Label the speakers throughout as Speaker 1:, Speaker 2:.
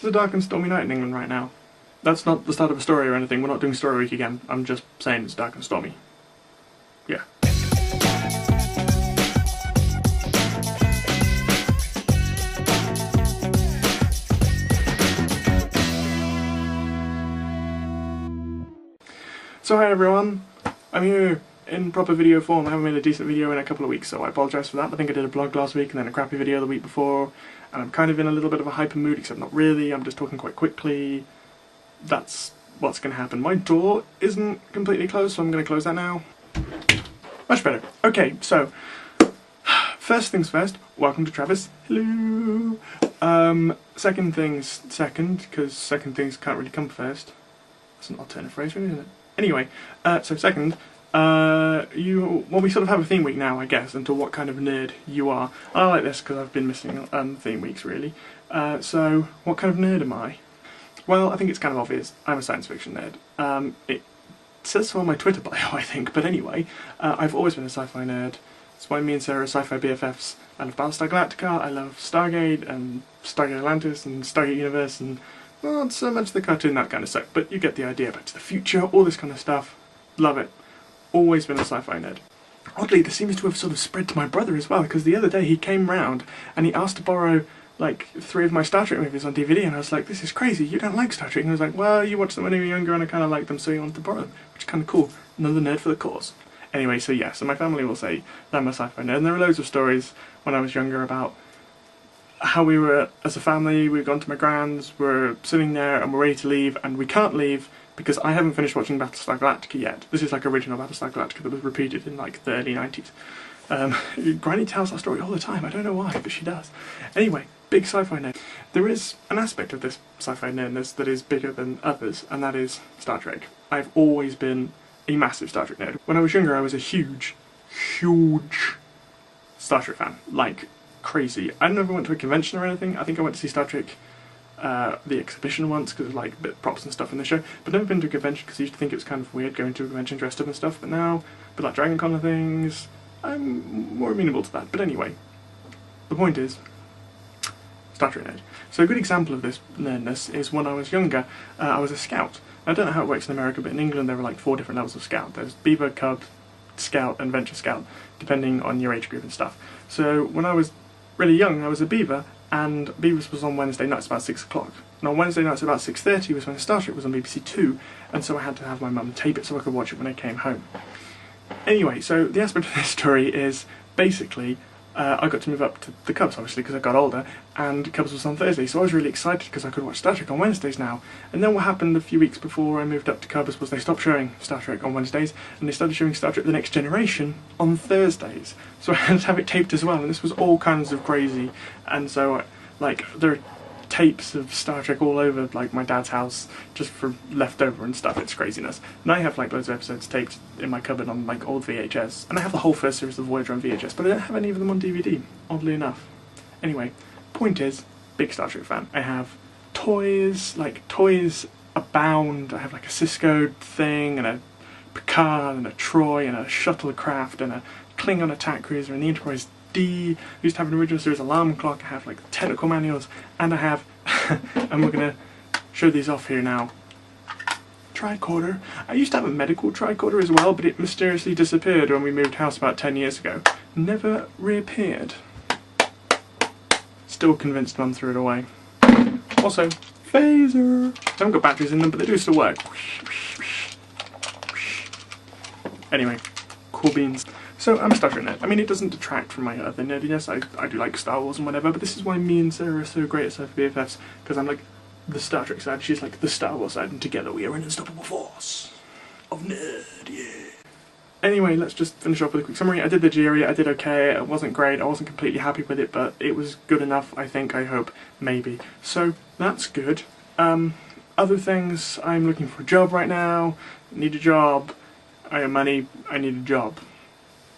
Speaker 1: It's a dark and stormy night in England right now. That's not the start of a story or anything, we're not doing Story Week again, I'm just saying it's dark and stormy. Yeah. So hi everyone, I'm here in proper video form. I haven't made a decent video in a couple of weeks, so I apologise for that. I think I did a blog last week and then a crappy video the week before, and I'm kind of in a little bit of a hyper mood, except not really, I'm just talking quite quickly. That's what's going to happen. My door isn't completely closed, so I'm going to close that now. Much better. Okay, so, first things first, welcome to Travis. Hello! Second things second, because second things can't really come first. That's an alternate phrase, really, isn't it? Anyway, so second, well, we sort of have a theme week now, I guess, into what kind of nerd you are. I like this because I've been missing theme weeks, really. So, what kind of nerd am I? Well, I think it's kind of obvious. I'm a science fiction nerd. It says so on my Twitter bio, I think, but anyway, I've always been a sci-fi nerd. That's why me and Sarah are sci-fi BFFs. I love Battlestar Galactica, I love Stargate, and Stargate Atlantis, and Stargate Universe, and well, not so much the cartoon, that kind of stuff, but you get the idea. Back to the Future, all this kind of stuff. Love it. Always been a sci-fi nerd. Oddly, this seems to have sort of spread to my brother as well, because the other day he came round and he asked to borrow like 3 of my Star Trek movies on DVD, and I was like, this is crazy, you don't like Star Trek. And he was like, well, you watched them when you were younger and I kind of liked them, so you wanted to borrow them, which is kind of cool. Another nerd for the cause. Anyway, so yeah, so my family will say that I'm a sci-fi nerd, and there are loads of stories when I was younger about how we were, as a family, we'd gone to my grand's, we're sitting there and we're ready to leave, and we can't leave because I haven't finished watching Battlestar Galactica yet. This is like original Battlestar Galactica that was repeated in like the early 90s. Granny tells that story all the time, I don't know why, but she does. Anyway, big sci-fi nerd. There is an aspect of this sci-fi nerdness that is bigger than others, and that is Star Trek. I've always been a massive Star Trek nerd. When I was younger I was a huge Star Trek fan, like crazy. I never went to a convention or anything. I think I went to see Star Trek the exhibition once because of like bit props and stuff in the show, but never been to a convention because I used to think it was kind of weird going to a convention dressed up and stuff, but now, with like Dragon Con and things, I'm more amenable to that. But anyway, the point is, Star Trek nerd. So a good example of this nerdness is when I was younger, I was a scout. I don't know how it works in America, but in England there were like 4 different levels of scout. There's Beaver, Cub, Scout and Venture Scout, depending on your age group and stuff. So when I was really young, I was a Beaver, and Beavers was on Wednesday nights about 6 o'clock. And on Wednesday nights about 6:30 was when Star Trek was on BBC Two, and so I had to have my mum tape it so I could watch it when I came home. Anyway, so the aspect of this story is basically I got to move up to the Cubs, obviously, because I got older, and Cubs was on Thursday, so I was really excited because I could watch Star Trek on Wednesdays now. And then what happened a few weeks before I moved up to Cubs was they stopped showing Star Trek on Wednesdays, and they started showing Star Trek The Next Generation on Thursdays. So I had to have it taped as well, and this was all kinds of crazy. And so, like, there are tapes of Star Trek all over, like, my dad's house, just for leftover and stuff. It's craziness. And I have, like, loads of episodes taped in my cupboard on, like, old VHS. And I have the whole first series of Voyager on VHS, but I don't have any of them on DVD, oddly enough. Anyway, point is, big Star Trek fan. I have toys, like, toys abound. I have, like, a Cisco thing, and a Picard, and a Troy, and a shuttlecraft, and a Klingon attack cruiser, and the Enterprise D. I used to have an original series alarm clock. I have like technical manuals, and I have and we're gonna show these off here now. Tricorder. I used to have a medical tricorder as well, but it mysteriously disappeared when we moved house about 10 years ago. Never reappeared. Still convinced Mum threw it away. Also, phaser. I haven't got batteries in them, but they do still work. Anyway, cool beans. So, I'm a Star Trek nerd. I mean, it doesn't detract from my other nerdiness. I do like Star Wars and whatever, but this is why me and Sarah are so great at sci-fi BFFs, because I'm like the Star Trek side, she's like the Star Wars side, and together we are an unstoppable force of nerd, yeah. Anyway, let's just finish off with a quick summary. I did the Jiri, I did okay, it wasn't great, I wasn't completely happy with it, but it was good enough, I think, I hope, maybe. So, that's good. Other things, I'm looking for a job right now, need a job, I have money, I need a job.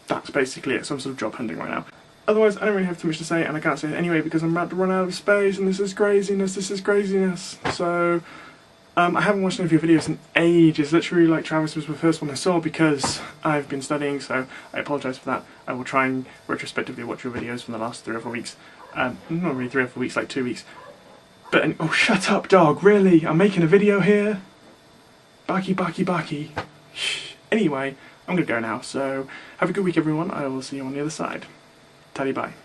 Speaker 1: That's basically it, so I'm sort of job hunting right now. Otherwise, I don't really have too much to say, and I can't say it anyway because I'm about to run out of space, and this is craziness. So, I haven't watched any of your videos in ages. Literally, like, Travis was the first one I saw because I've been studying, so I apologise for that. I will try and retrospectively watch your videos from the last 3 or 4 weeks. Not really 3 or 4 weeks, like 2 weeks. But, oh, shut up, dog, really? I'm making a video here? Barky. Shh. Anyway, I'm gonna go now, so have a good week, everyone. I will see you on the other side. Taddy bye.